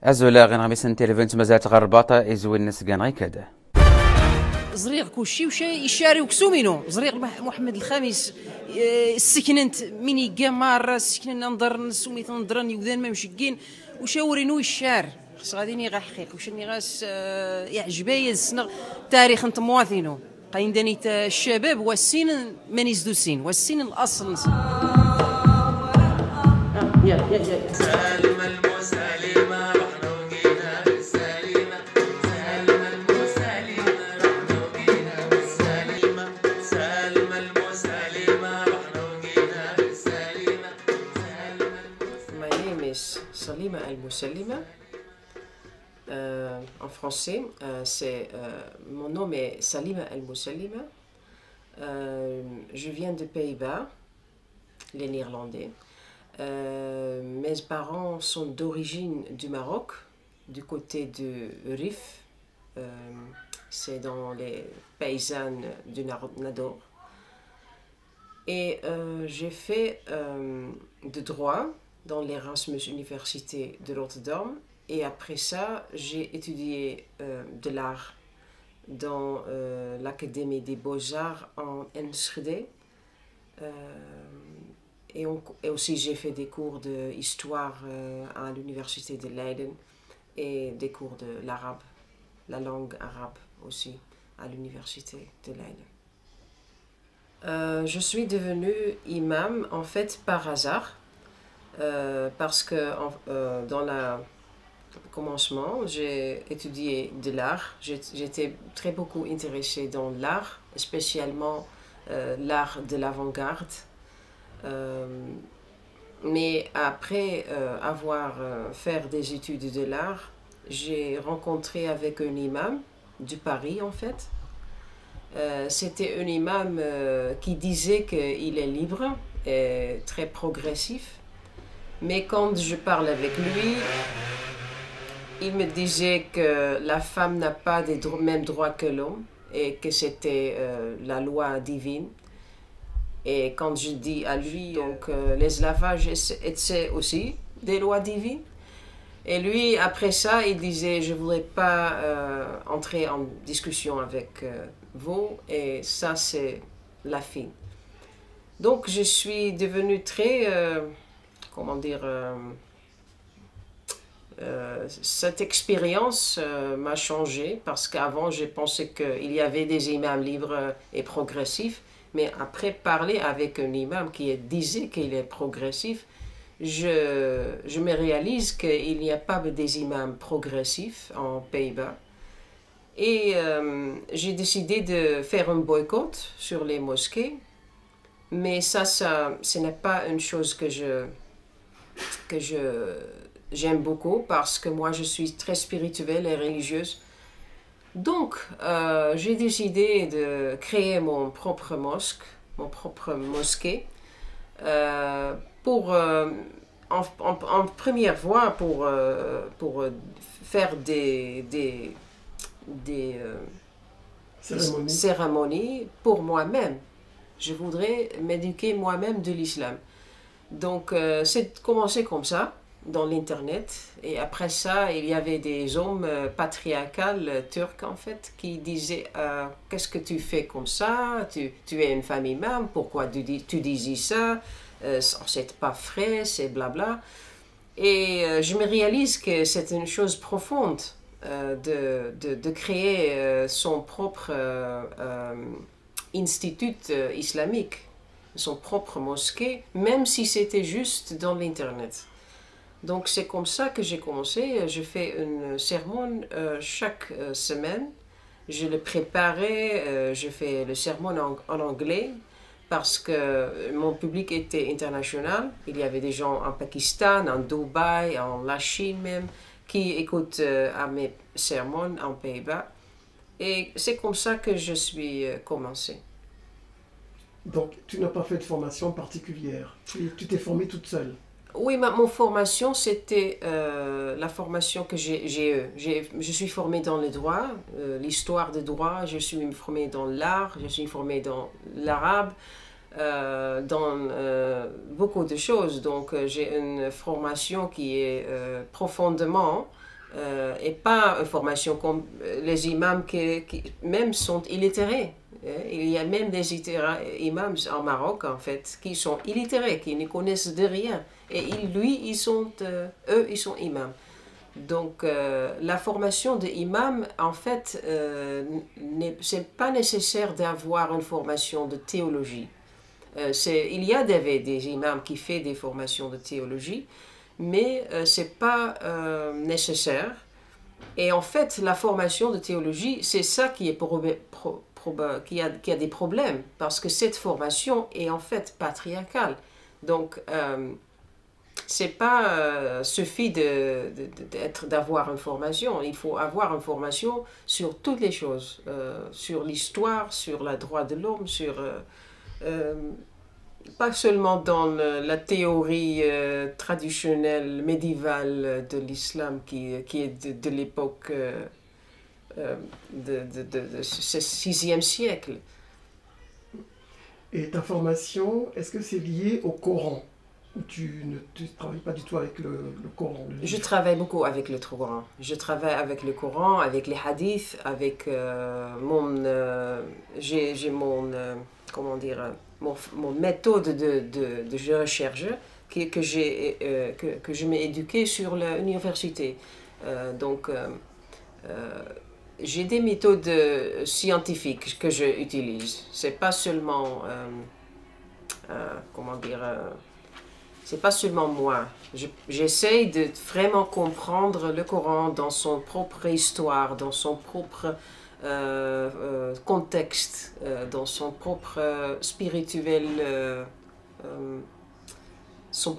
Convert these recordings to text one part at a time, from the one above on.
أزولا غنغمسن تلفزيون مازالت غرباطة إزوين الناس كان غي كذا. زريغ كلشي وشا يشاري وكسومينو زريغ محمد الخامس السكننت ميني كامار السكنن ننظر نسوميت نضرن يوذان ما مشكين وشاورينو الشار خص غادي غا حقيق وشني غاس يعجبايا السنغ تاريخ نت مواطنينو قاين داني الشباب والسين ماني زدو سين والسين الاصل يا Salima Al-Mousalima. En français, mon nom est Salima Al-Mousalima. Je viens de Pays-Bas, les Néerlandais. Mes parents sont d'origine du Maroc, du côté de Rif. C'est dans les paysannes du Nador. Et j'ai fait de droit dans l'Erasmus Université de Rotterdam. Et après ça, j'ai étudié de l'art dans l'Académie des Beaux-Arts en Enschede. Et aussi, j'ai fait des cours d'histoire à l'Université de Leiden et des cours de l'arabe, la langue arabe aussi, à l'Université de Leiden. Je suis devenue imam en fait par hasard. Parce que dans le commencement, j'ai étudié de l'art. J'étais très beaucoup intéressée dans l'art, spécialement l'art de l'avant-garde. Mais après avoir fait des études de l'art, j'ai rencontré avec un imam du Paris en fait. C'était un imam qui disait qu'il est libre et très progressif. Mais quand je parle avec lui, il me disait que la femme n'a pas les mêmes droits que l'homme et que c'était la loi divine. Et quand je dis à lui, donc l'esclavage c'est aussi des lois divines. Et lui, après ça, il disait, je ne voudrais pas entrer en discussion avec vous et ça c'est la fin. Donc je suis devenue très... comment dire, cette expérience m'a changé parce qu'avant je pensais qu'il y avait des imams libres et progressifs, mais après parler avec un imam qui disait qu'il est progressif, je me réalise qu'il n'y a pas des imams progressifs en Pays-Bas. Et j'ai décidé de faire un boycott sur les mosquées, mais ce n'est pas une chose que j'aime beaucoup parce que moi je suis très spirituelle et religieuse. Donc j'ai décidé de créer mon propre mosquée pour en première fois pour faire des cérémonies pour moi-même. Je voudrais m'éduquer moi-même de l'islam. Donc, c'est commencé comme ça, dans l'Internet. Et après ça, il y avait des hommes patriarcals turcs, en fait, qui disaient « Qu'est-ce que tu fais comme ça? Tu es une femme imam, pourquoi tu disais ça? C'est pas vrai, c'est blabla. » Et je me réalise que c'est une chose profonde de créer son propre institut islamique. Son propre mosquée, même si c'était juste dans l'internet. Donc c'est comme ça que j'ai commencé. Je fais un sermon chaque semaine. Je le préparais, je fais le sermon en anglais parce que mon public était international. Il y avait des gens en Pakistan, en Dubaï, en la Chine même, qui écoutent à mes sermons en Pays-Bas. Et c'est comme ça que je suis commencée. Donc, tu n'as pas fait de formation particulière. Tu t'es formée toute seule. Oui, mon formation, c'était la formation que j'ai eue. Je suis formée dans le droit, l'histoire du droit. Je suis formée dans l'art. Je suis formée dans l'arabe. Dans beaucoup de choses. Donc, j'ai une formation qui est profondément et pas une formation comme les imams qui même sont illettrés. Il y a même des imams en Maroc, en fait, qui sont illettrés, qui ne connaissent de rien. Et ils sont imams. Donc, la formation d'imam, en fait, c'est pas nécessaire d'avoir une formation de théologie. Il y a des imams qui font des formations de théologie, mais c'est pas nécessaire. Et en fait, la formation de théologie, c'est ça qui est qui a des problèmes, parce que cette formation est en fait patriarcale. Donc, c'est pas suffit d'avoir une formation. Il faut avoir une formation sur toutes les choses, sur l'histoire, sur les droits de l'homme, sur pas seulement dans la théorie traditionnelle médiévale de l'islam qui est de l'époque de ce 6e siècle. Et ta formation, est-ce que c'est lié au Coran? Ou tu ne travailles pas du tout avec le Coran? Je travaille beaucoup avec le Coran. Je travaille avec le Coran, avec les hadiths, avec j'ai mon comment dire, mon méthode de recherche que je m'ai éduquée sur l'université. Donc, j'ai des méthodes scientifiques que j'utilise. C'est pas seulement, comment dire, c'est pas seulement moi. J'essaie de vraiment comprendre le Coran dans son propre histoire, dans son propre contexte, dans son propre spirituel,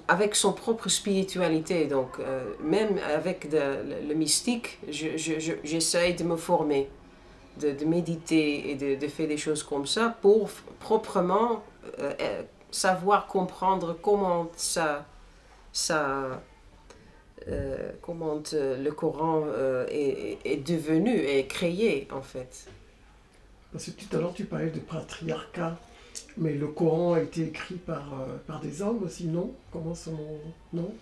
avec son propre spiritualité. Donc, même avec le mystique, j'essaie de me former, de méditer et de faire des choses comme ça pour proprement savoir comprendre comment comment le Coran est devenu et créé, en fait. Parce que tout à l'heure, tu parlais de patriarcat, mais le Coran a été écrit par des hommes aussi, non? Comment non?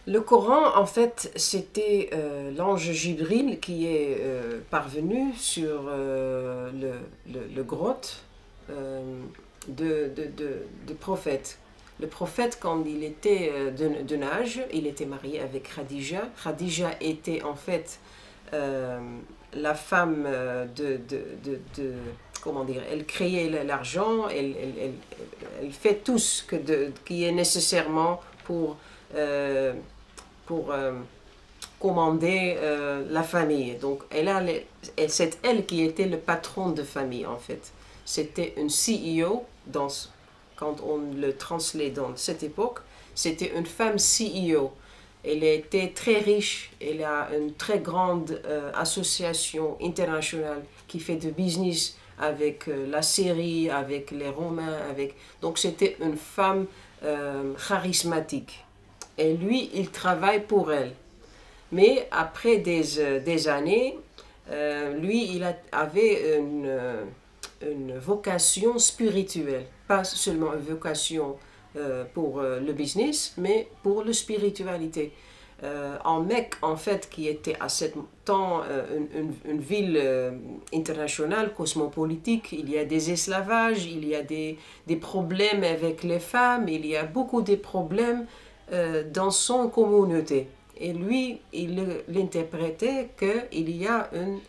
Le Coran, en fait, c'était l'ange Jibril qui est parvenu sur le grotte de prophète. Le prophète, quand il était d'un âge, il était marié avec Khadija. Khadija était en fait la femme comment dire, elle créait l'argent, elle fait tout ce qui est nécessairement pour commander la famille. Donc, c'est elle qui était le patron de famille, en fait. C'était une CEO quand on le translate dans cette époque, c'était une femme CEO. Elle était très riche, elle a une très grande association internationale qui fait du business avec la Syrie, avec les Romains, donc c'était une femme charismatique. Et lui, il travaille pour elle. Mais après des années, lui, avait une vocation spirituelle, pas seulement une vocation pour le business, mais pour la spiritualité. En Mecque, en fait, qui était à ce temps une ville internationale, cosmopolitique, il y a des esclavages, il y a des problèmes avec les femmes, il y a beaucoup de problèmes dans son communauté. Et lui, il l'interprétait qu'il y a un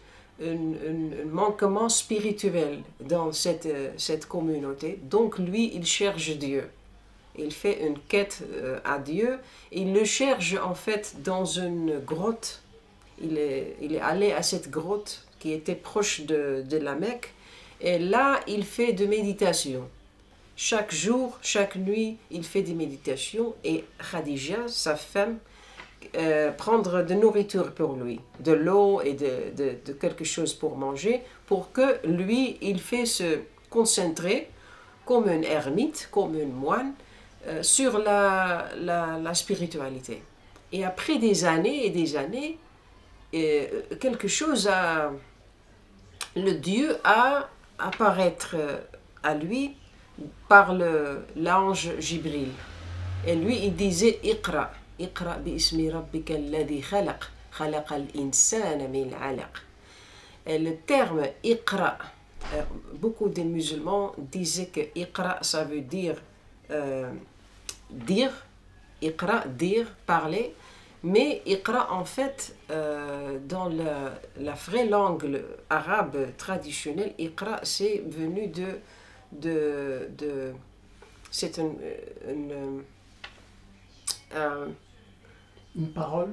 manquement spirituel dans cette communauté. Donc lui, il cherche Dieu. Il fait une quête à Dieu. Il le cherche en fait dans une grotte. Il est allé à cette grotte qui était proche de la Mecque. Et là, il fait de méditation. Chaque jour, chaque nuit, il fait des méditations. Et Khadija, sa femme, prendre de nourriture pour lui, de l'eau et de quelque chose pour manger, pour que lui, il fait se concentrer comme un ermite, comme un moine, sur la spiritualité. Et après des années et des années, quelque chose le Dieu a apparaître à lui par l'ange Jibril. Et lui, il disait Iqra. Iqra bi ismi rabbika alladhi khalaq. خلق الإنسان من علق. Et le terme Iqra, beaucoup de musulmans disaient que Iqra ça veut dire dire, Iqra, dire, parler, mais Iqra en fait dans la vraie langue arabe traditionnelle, Iqra c'est venu de c'est Une parole.